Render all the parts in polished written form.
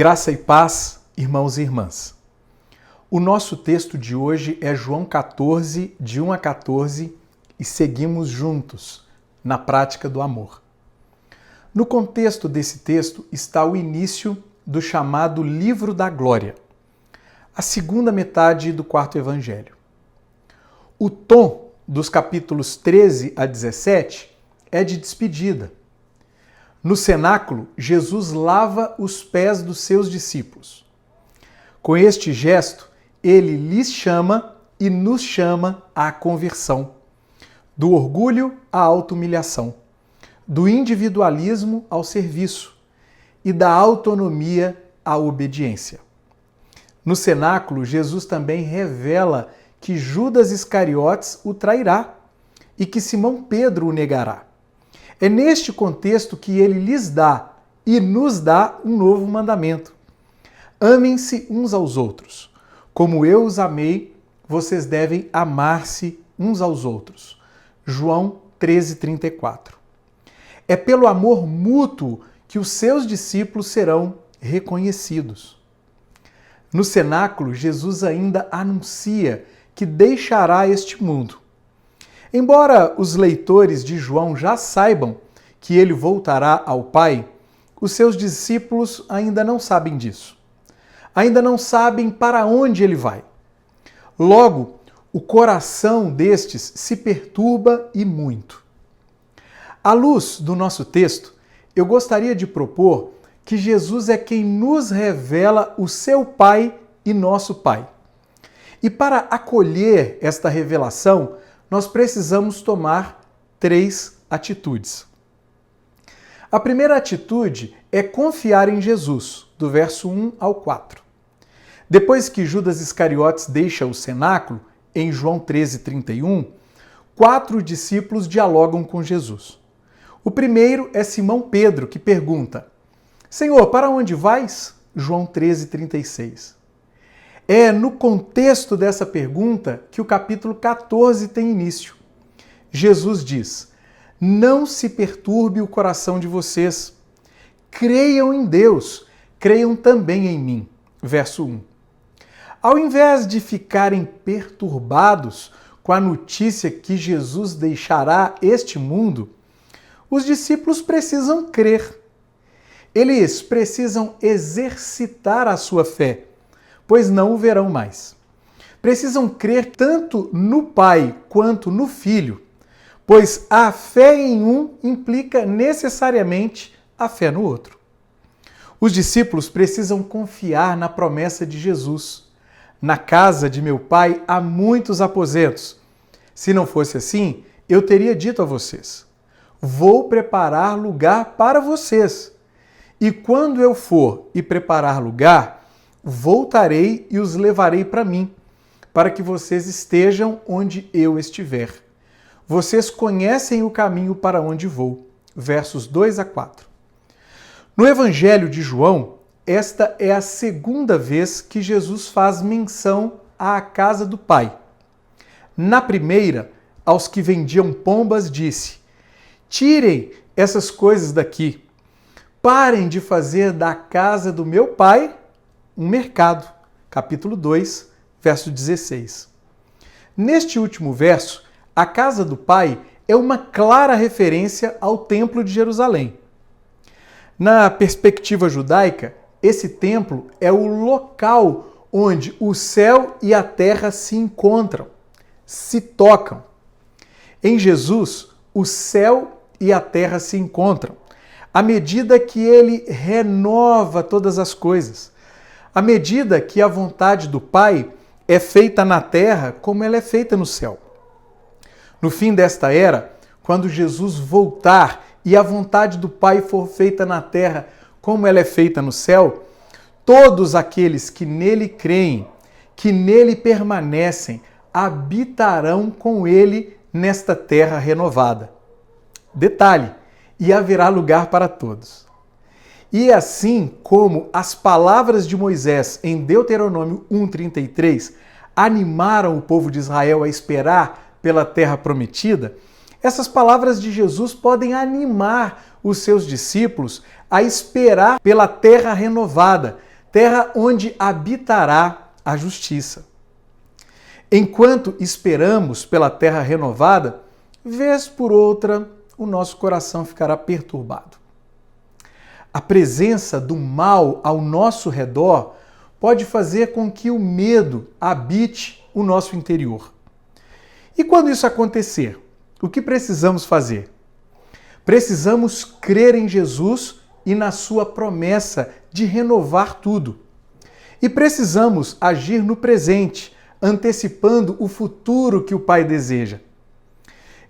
Graça e paz, irmãos e irmãs. O nosso texto de hoje é João 14, de 1 a 14, e seguimos juntos na prática do amor. No contexto desse texto está o início do chamado Livro da Glória, a segunda metade do quarto evangelho. O tom dos capítulos 13 a 17 é de despedida. No cenáculo, Jesus lava os pés dos seus discípulos. Com este gesto, ele lhes chama e nos chama à conversão, do orgulho à auto-humilhação, do individualismo ao serviço e da autonomia à obediência. No cenáculo, Jesus também revela que Judas Iscariotes o trairá e que Simão Pedro o negará. É neste contexto que ele lhes dá e nos dá um novo mandamento. Amem-se uns aos outros. Como eu os amei, vocês devem amar-se uns aos outros. João 13:34. É pelo amor mútuo que os seus discípulos serão reconhecidos. No cenáculo, Jesus ainda anuncia que deixará este mundo. Embora os leitores de João já saibam que ele voltará ao Pai, os seus discípulos ainda não sabem disso. Ainda não sabem para onde ele vai. Logo, o coração destes se perturba e muito. À luz do nosso texto, eu gostaria de propor que Jesus é quem nos revela o seu Pai e nosso Pai. E para acolher esta revelação, nós precisamos tomar 3 atitudes. A primeira atitude é confiar em Jesus, do verso 1 ao 4. Depois que Judas Iscariotes deixa o cenáculo, em João 13:31, 4 discípulos dialogam com Jesus. O primeiro é Simão Pedro, que pergunta: Senhor, para onde vais? João 13:36. É no contexto dessa pergunta que o capítulo 14 tem início. Jesus diz: Não se perturbe o coração de vocês. Creiam em Deus, creiam também em mim. Verso 1. Ao invés de ficarem perturbados com a notícia que Jesus deixará este mundo, os discípulos precisam crer. Eles precisam exercitar a sua fé, pois não o verão mais. Precisam crer tanto no Pai quanto no Filho, pois a fé em um implica necessariamente a fé no outro. Os discípulos precisam confiar na promessa de Jesus. Na casa de meu Pai há muitos aposentos. Se não fosse assim, eu teria dito a vocês: vou preparar lugar para vocês. E quando eu for e preparar lugar, voltarei e os levarei para mim, para que vocês estejam onde eu estiver. Vocês conhecem o caminho para onde vou. Versos 2 a 4. No Evangelho de João, esta é a segunda vez que Jesus faz menção à casa do Pai. Na primeira, aos que vendiam pombas, disse: Tirem essas coisas daqui. Parem de fazer da casa do meu Pai um mercado. Capítulo 2, verso 16. Neste último verso, a casa do Pai é uma clara referência ao Templo de Jerusalém. Na perspectiva judaica, esse templo é o local onde o céu e a terra se encontram, se tocam. Em Jesus, o céu e a terra se encontram, à medida que ele renova todas as coisas, à medida que a vontade do Pai é feita na terra como ela é feita no céu. No fim desta era, quando Jesus voltar e a vontade do Pai for feita na terra como ela é feita no céu, todos aqueles que nele creem, que nele permanecem, habitarão com ele nesta terra renovada. Detalhe, e haverá lugar para todos. E assim como as palavras de Moisés em Deuteronômio 1:33 animaram o povo de Israel a esperar pela terra prometida, essas palavras de Jesus podem animar os seus discípulos a esperar pela terra renovada, terra onde habitará a justiça. Enquanto esperamos pela terra renovada, vez por outra, o nosso coração ficará perturbado. A presença do mal ao nosso redor pode fazer com que o medo habite o nosso interior. E quando isso acontecer, o que precisamos fazer? Precisamos crer em Jesus e na sua promessa de renovar tudo. E precisamos agir no presente, antecipando o futuro que o Pai deseja.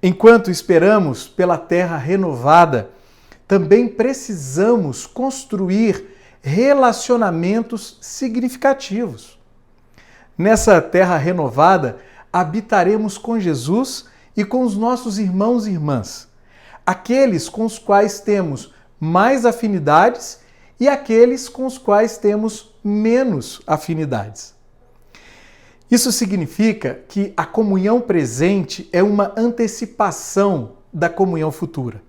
Enquanto esperamos pela terra renovada, também precisamos construir relacionamentos significativos. Nessa terra renovada, habitaremos com Jesus e com os nossos irmãos e irmãs, aqueles com os quais temos mais afinidades e aqueles com os quais temos menos afinidades. Isso significa que a comunhão presente é uma antecipação da comunhão futura.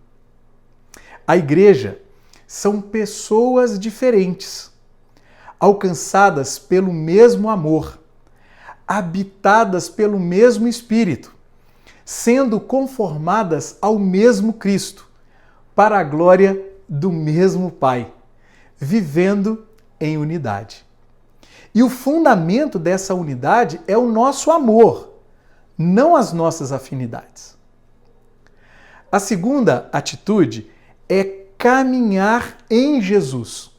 A igreja são pessoas diferentes, alcançadas pelo mesmo amor, habitadas pelo mesmo Espírito, sendo conformadas ao mesmo Cristo, para a glória do mesmo Pai, vivendo em unidade. E o fundamento dessa unidade é o nosso amor, não as nossas afinidades. A segunda atitude é caminhar em Jesus,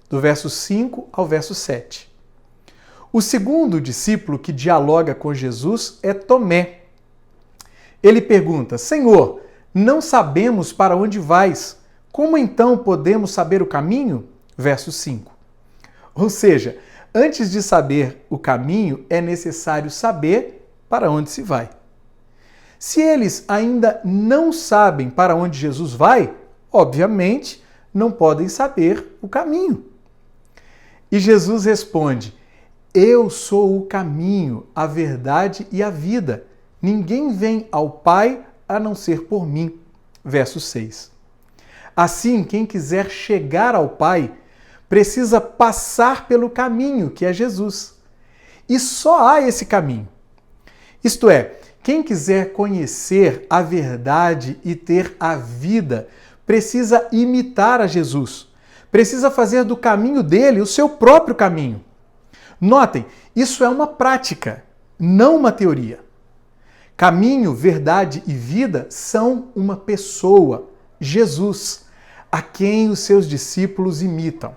do verso 5 ao verso 7. O segundo discípulo que dialoga com Jesus é Tomé. Ele pergunta: Senhor, não sabemos para onde vais, como então podemos saber o caminho? Verso 5. Ou seja, antes de saber o caminho, é necessário saber para onde se vai. Se eles ainda não sabem para onde Jesus vai, obviamente não podem saber o caminho. E Jesus responde: Eu sou o caminho, a verdade e a vida. Ninguém vem ao Pai a não ser por mim. Verso 6. Assim, quem quiser chegar ao Pai precisa passar pelo caminho, que é Jesus. E só há esse caminho. Isto é, quem quiser conhecer a verdade e ter a vida, precisa imitar a Jesus. Precisa fazer do caminho dele o seu próprio caminho. Notem, isso é uma prática, não uma teoria. Caminho, verdade e vida são uma pessoa, Jesus, a quem os seus discípulos imitam.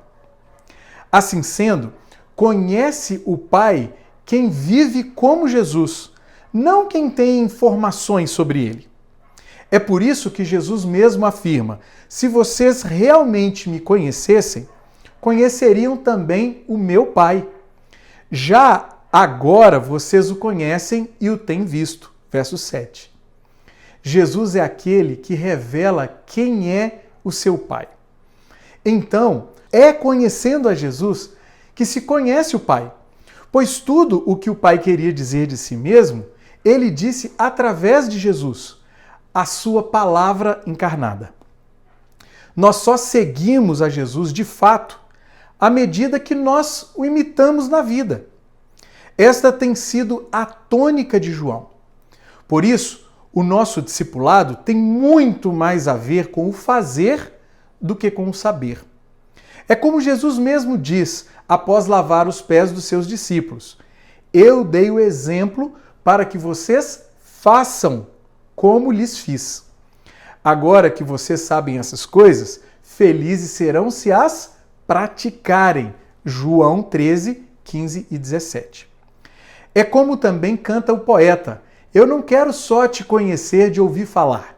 Assim sendo, conhece o Pai quem vive como Jesus, não quem tem informações sobre ele. É por isso que Jesus mesmo afirma: se vocês realmente me conhecessem, conheceriam também o meu Pai. Já agora vocês o conhecem e o têm visto. Verso 7. Jesus é aquele que revela quem é o seu Pai. Então, é conhecendo a Jesus que se conhece o Pai, pois tudo o que o Pai queria dizer de si mesmo, ele disse através de Jesus, a sua palavra encarnada. Nós só seguimos a Jesus de fato à medida que nós o imitamos na vida. Esta tem sido a tônica de João. Por isso, o nosso discipulado tem muito mais a ver com o fazer do que com o saber. É como Jesus mesmo diz após lavar os pés dos seus discípulos: Eu dei o exemplo para que vocês façam como lhes fiz. Agora que vocês sabem essas coisas, felizes serão se as praticarem. João 13, 15 e 17. É como também canta o poeta: Eu não quero só te conhecer de ouvir falar.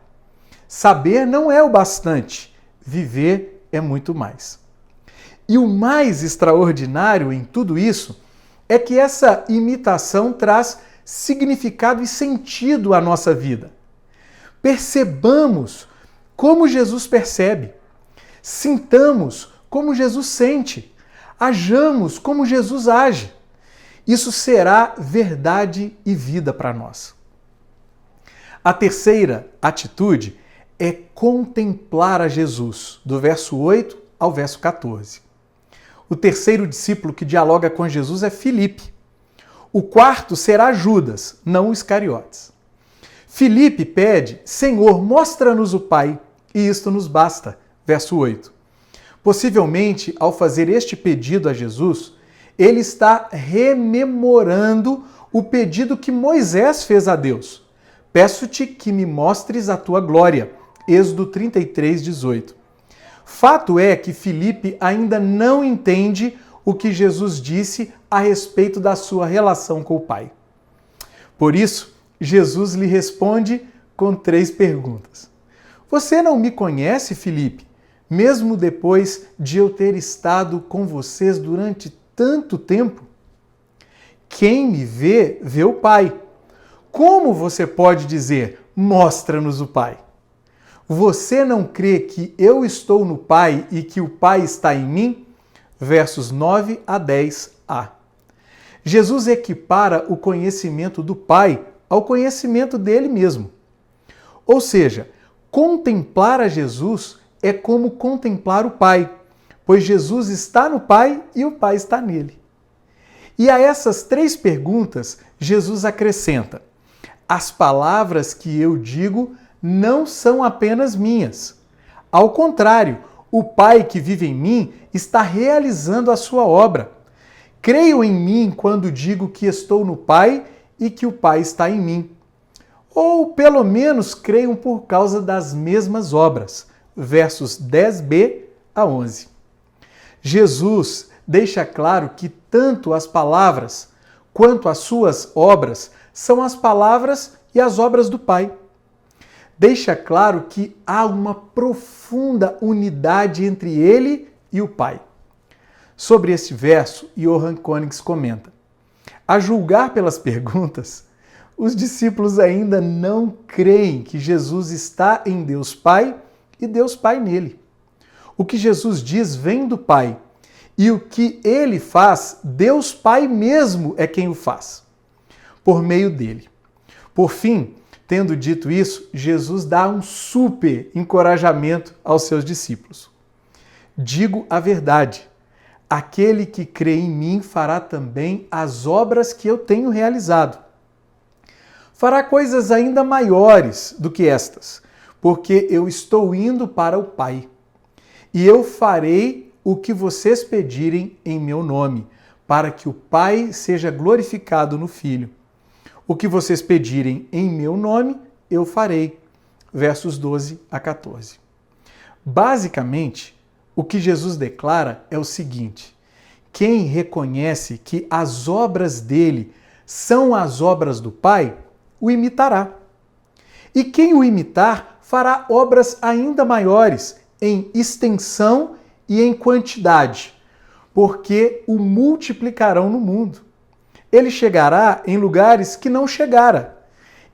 Saber não é o bastante, viver é muito mais. E o mais extraordinário em tudo isso é que essa imitação traz significado e sentido à nossa vida. Percebamos como Jesus percebe, sintamos como Jesus sente, hajamos como Jesus age. Isso será verdade e vida para nós. A terceira atitude é contemplar a Jesus, do verso 8 ao verso 14. O terceiro discípulo que dialoga com Jesus é Filipe. O quarto será Judas, não o Iscariotes. Filipe pede: Senhor, mostra-nos o Pai, e isto nos basta. Verso 8. Possivelmente, ao fazer este pedido a Jesus, ele está rememorando o pedido que Moisés fez a Deus. Peço-te que me mostres a tua glória. Êxodo 33, 18. Fato é que Filipe ainda não entende o que Jesus disse a respeito da sua relação com o Pai. Por isso, Jesus lhe responde com 3 perguntas. Você não me conhece, Filipe, mesmo depois de eu ter estado com vocês durante tanto tempo? Quem me vê, vê o Pai. Como você pode dizer, mostra-nos o Pai? Você não crê que eu estou no Pai e que o Pai está em mim? Versos 9 a 10a. Jesus equipara o conhecimento do Pai ao conhecimento dele mesmo. Ou seja, contemplar a Jesus é como contemplar o Pai, pois Jesus está no Pai e o Pai está nele. E a essas 3 perguntas, Jesus acrescenta: as palavras que eu digo não são apenas minhas. Ao contrário, o Pai que vive em mim está realizando a sua obra. Creio em mim quando digo que estou no Pai e que o Pai está em mim. Ou pelo menos creiam por causa das mesmas obras. Versos 10b a 11. Jesus deixa claro que tanto as palavras quanto as suas obras são as palavras e as obras do Pai. Deixa claro que há uma profunda unidade entre ele e o Pai. Sobre este verso, Johann Königs comenta: a julgar pelas perguntas, os discípulos ainda não creem que Jesus está em Deus Pai e Deus Pai nele. O que Jesus diz vem do Pai, e o que ele faz, Deus Pai mesmo é quem o faz, por meio dele. Por fim, tendo dito isso, Jesus dá um super encorajamento aos seus discípulos. Digo a verdade, aquele que crê em mim fará também as obras que eu tenho realizado. Fará coisas ainda maiores do que estas, porque eu estou indo para o Pai. E eu farei o que vocês pedirem em meu nome, para que o Pai seja glorificado no Filho. O que vocês pedirem em meu nome, eu farei. Versos 12 a 14. Basicamente, o que Jesus declara é o seguinte: quem reconhece que as obras dele são as obras do Pai, o imitará. E quem o imitar fará obras ainda maiores em extensão e em quantidade, porque o multiplicarão no mundo. Ele chegará em lugares que não chegara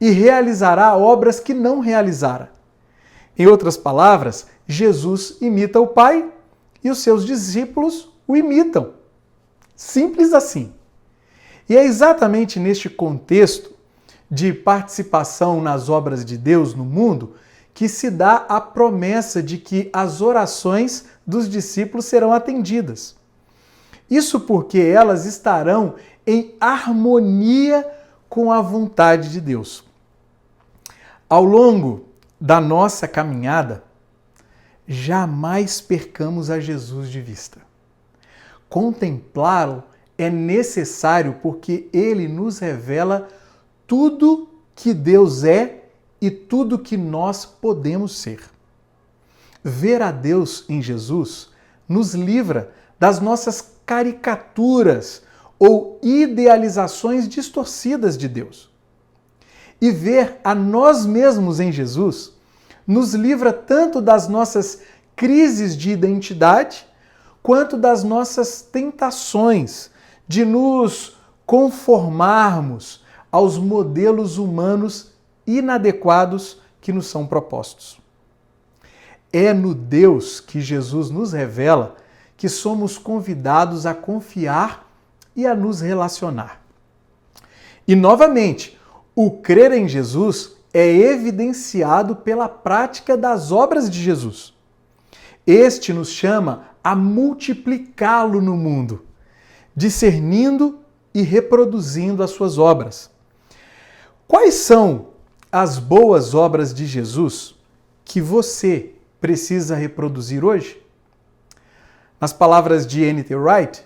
e realizará obras que não realizara. Em outras palavras, Jesus imita o Pai e os seus discípulos o imitam. Simples assim. E é exatamente neste contexto de participação nas obras de Deus no mundo que se dá a promessa de que as orações dos discípulos serão atendidas. Isso porque elas estarão em harmonia com a vontade de Deus. Ao longo da nossa caminhada, jamais percamos a Jesus de vista. Contemplá-lo é necessário porque ele nos revela tudo que Deus é e tudo que nós podemos ser. Ver a Deus em Jesus nos livra das nossas caricaturas ou idealizações distorcidas de Deus. E ver a nós mesmos em Jesus nos livra tanto das nossas crises de identidade, quanto das nossas tentações de nos conformarmos aos modelos humanos inadequados que nos são propostos. É no Deus que Jesus nos revela que somos convidados a confiar e a nos relacionar. E, novamente, o crer em Jesus é evidenciado pela prática das obras de Jesus. Este nos chama a multiplicá-lo no mundo, discernindo e reproduzindo as suas obras. Quais são as boas obras de Jesus que você precisa reproduzir hoje? Nas palavras de N.T. Wright,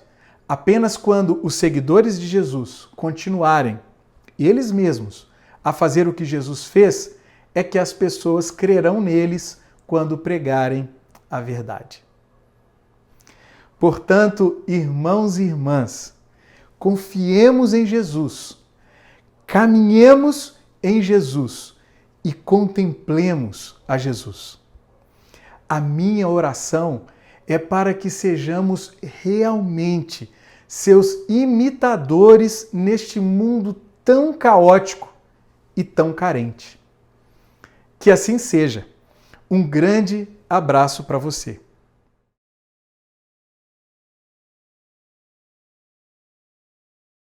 apenas quando os seguidores de Jesus continuarem, eles mesmos, a fazer o que Jesus fez, é que as pessoas crerão neles quando pregarem a verdade. Portanto, irmãos e irmãs, confiemos em Jesus, caminhemos em Jesus e contemplemos a Jesus. A minha oração é para que sejamos realmente seus imitadores neste mundo tão caótico e tão carente. Que assim seja. Um grande abraço para você.